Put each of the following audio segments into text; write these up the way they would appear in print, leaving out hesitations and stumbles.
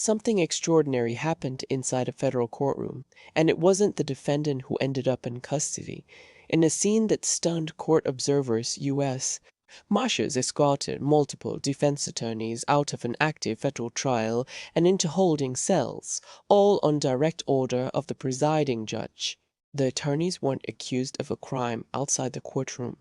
Something extraordinary happened inside a federal courtroom, and it wasn't the defendant who ended up in custody. In a scene that stunned court observers, U.S. Marshals escorted multiple defense attorneys out of an active federal trial and into holding cells, all on direct order of the presiding judge. The attorneys weren't accused of a crime outside the courtroom.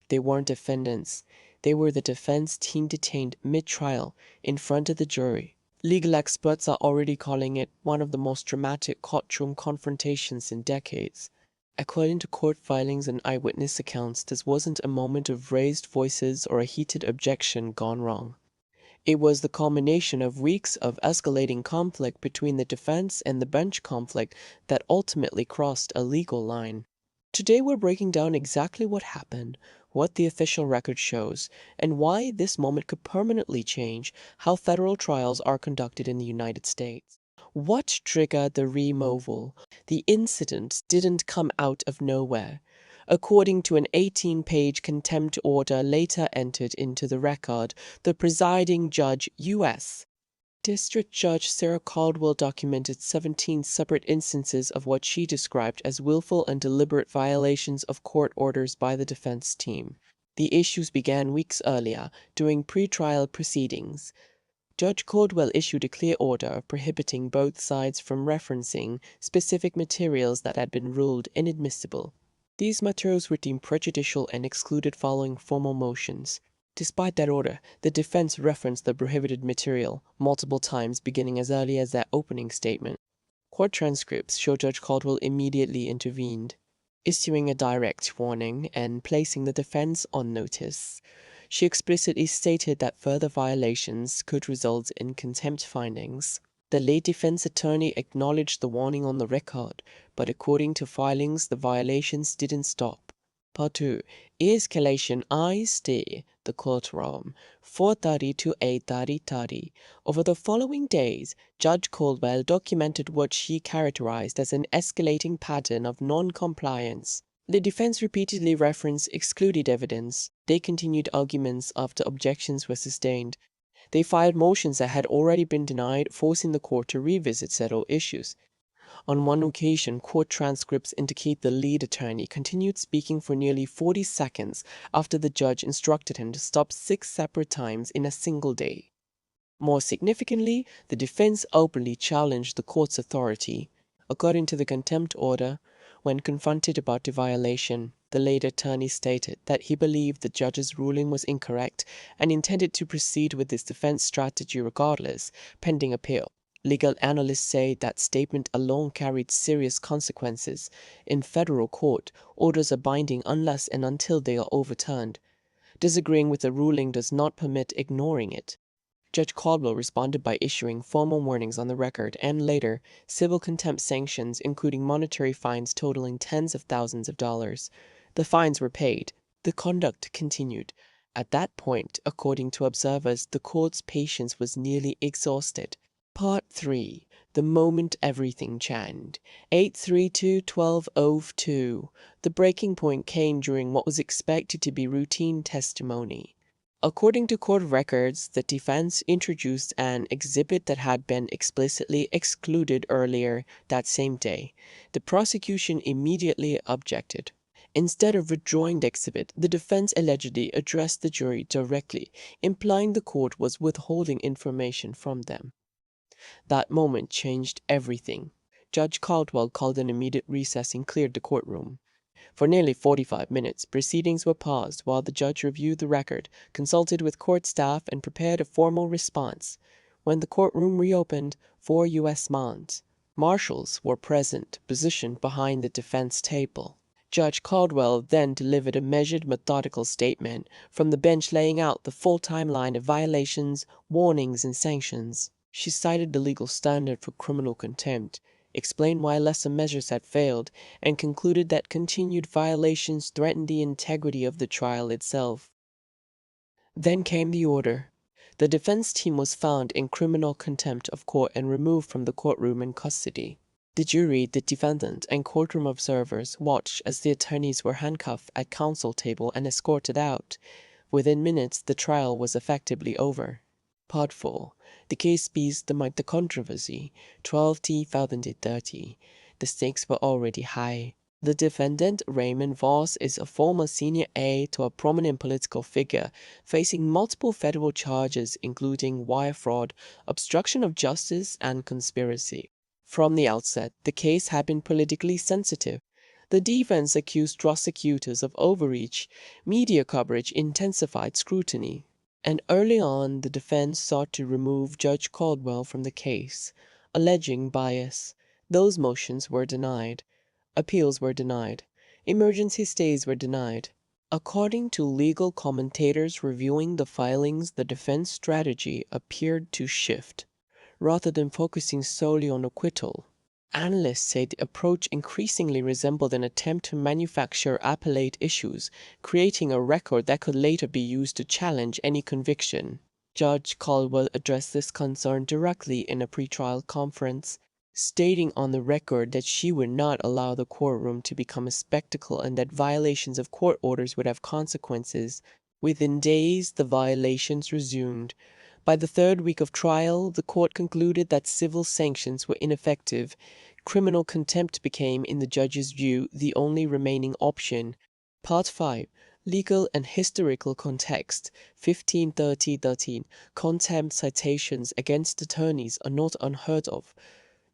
They weren't defendants. They were the defense team detained mid-trial in front of the jury. Legal experts are already calling it one of the most dramatic courtroom confrontations in decades. According to court filings and eyewitness accounts, this wasn't a moment of raised voices or a heated objection gone wrong. It was the culmination of weeks of escalating conflict between the defense and the bench conflict that ultimately crossed a legal line. Today we're breaking down exactly what happened, what the official record shows, and why this moment could permanently change how federal trials are conducted in the United States. What triggered the removal? The incident didn't come out of nowhere. According to an 18-page contempt order later entered into the record, the presiding judge, U.S. District Judge Sarah Caldwell documented 17 separate instances of what she described as willful and deliberate violations of court orders by the defense team. The issues began weeks earlier, during pre-trial proceedings. Judge Caldwell issued a clear order prohibiting both sides from referencing specific materials that had been ruled inadmissible. These materials were deemed prejudicial and excluded following formal motions. Despite that order, the defense referenced the prohibited material multiple times, beginning as early as their opening statement. Court transcripts show Judge Caldwell immediately intervened, issuing a direct warning and placing the defense on notice. She explicitly stated that further violations could result in contempt findings. The lead defense attorney acknowledged the warning on the record, but according to filings, the violations didn't stop. Part 2. Escalation ISD, the courtroom, 4:30 to 8:30. Over the following days, Judge Caldwell documented what she characterized as an escalating pattern of non-compliance. The defense repeatedly referenced excluded evidence. They continued arguments after objections were sustained. They filed motions that had already been denied, forcing the court to revisit several issues. On one occasion, court transcripts indicate the lead attorney continued speaking for nearly 40 seconds after the judge instructed him to stop 6 separate times in a single day. More significantly, the defense openly challenged the court's authority. According to the contempt order, when confronted about the violation, the lead attorney stated that he believed the judge's ruling was incorrect and intended to proceed with his defense strategy regardless, pending appeal. Legal analysts say that statement alone carried serious consequences. In federal court, orders are binding unless and until they are overturned. Disagreeing with a ruling does not permit ignoring it. Judge Caldwell responded by issuing formal warnings on the record and later civil contempt sanctions, including monetary fines totaling tens of thousands of dollars. The fines were paid. The conduct continued. At that point, according to observers, the court's patience was nearly exhausted. Part 3. The moment everything changed. 8/3/1202. The breaking point came during what was expected to be routine testimony. According to court records, the defense introduced an exhibit that had been explicitly excluded earlier that same day. The prosecution immediately objected. Instead of withdrawing the exhibit, the defense allegedly addressed the jury directly, implying the court was withholding information from them. That moment changed everything. Judge Caldwell called an immediate recess and cleared the courtroom. For nearly 45 minutes, proceedings were paused while the judge reviewed the record, consulted with court staff, and prepared a formal response. When the courtroom reopened, 4 U.S. Marshals were present, positioned behind the defense table. Judge Caldwell then delivered a measured, methodical statement from the bench laying out the full timeline of violations, warnings, and sanctions. She cited the legal standard for criminal contempt, explained why lesser measures had failed, and concluded that continued violations threatened the integrity of the trial itself. Then came the order. The defense team was found in criminal contempt of court and removed from the courtroom in custody. The jury, the defendant, and courtroom observers watched as the attorneys were handcuffed at counsel table and escorted out. Within minutes, the trial was effectively over. Part 4. The case pieced amid the controversy, 12T-30. The stakes were already high. The defendant, Raymond Voss, is a former senior aide to a prominent political figure, facing multiple federal charges including wire fraud, obstruction of justice, and conspiracy. From the outset, the case had been politically sensitive. The defense accused prosecutors of overreach, media coverage intensified scrutiny, and early on the defense sought to remove Judge Caldwell from the case, alleging bias. Those motions were denied. Appeals were denied. Emergency stays were denied. According to legal commentators reviewing the filings, the defense strategy appeared to shift. Rather than focusing solely on acquittal, analysts say the approach increasingly resembled an attempt to manufacture appellate issues, creating a record that could later be used to challenge any conviction. Judge Caldwell addressed this concern directly in a pretrial conference, stating on the record that she would not allow the courtroom to become a spectacle and that violations of court orders would have consequences. Within days, the violations resumed. By the third week of trial, the court concluded that civil sanctions were ineffective. Criminal contempt became, in the judge's view, the only remaining option. Part 5. Legal and Historical Context 1530-13. Contempt citations against attorneys are not unheard of,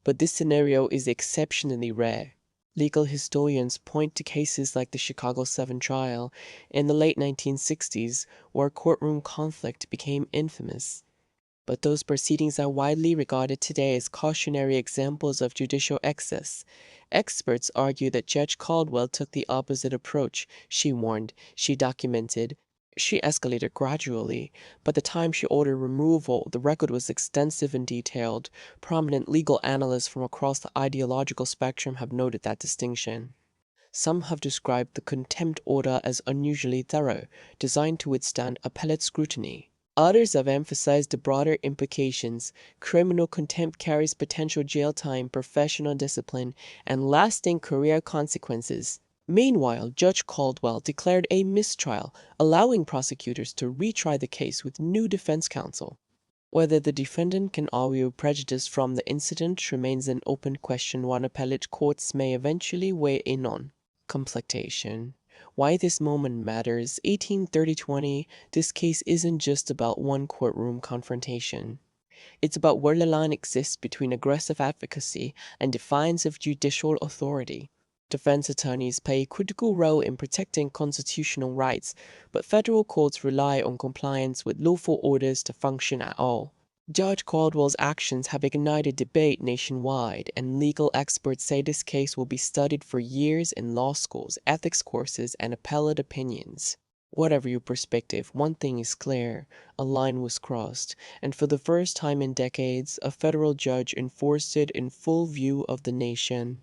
but this scenario is exceptionally rare. Legal historians point to cases like the Chicago 7 trial in the late 1960s, where courtroom conflict became infamous. But those proceedings are widely regarded today as cautionary examples of judicial excess. Experts argue that Judge Caldwell took the opposite approach. She warned, she documented, she escalated gradually. By the time she ordered removal, the record was extensive and detailed. Prominent legal analysts from across the ideological spectrum have noted that distinction. Some have described the contempt order as unusually thorough, designed to withstand appellate scrutiny. Others have emphasized the broader implications. Criminal contempt carries potential jail time, professional discipline, and lasting career consequences. Meanwhile, Judge Caldwell declared a mistrial, allowing prosecutors to retry the case with new defense counsel. Whether the defendant can argue prejudice from the incident remains an open question one appellate courts may eventually weigh in on. Complexion. Why this moment matters. 1830-20, this case isn't just about one courtroom confrontation. It's about where the line exists between aggressive advocacy and defiance of judicial authority. Defense attorneys play a critical role in protecting constitutional rights, but federal courts rely on compliance with lawful orders to function at all. Judge Caldwell's actions have ignited debate nationwide, and legal experts say this case will be studied for years in law schools, ethics courses, and appellate opinions. Whatever your perspective, one thing is clear: a line was crossed, and for the first time in decades, a federal judge enforced it in full view of the nation.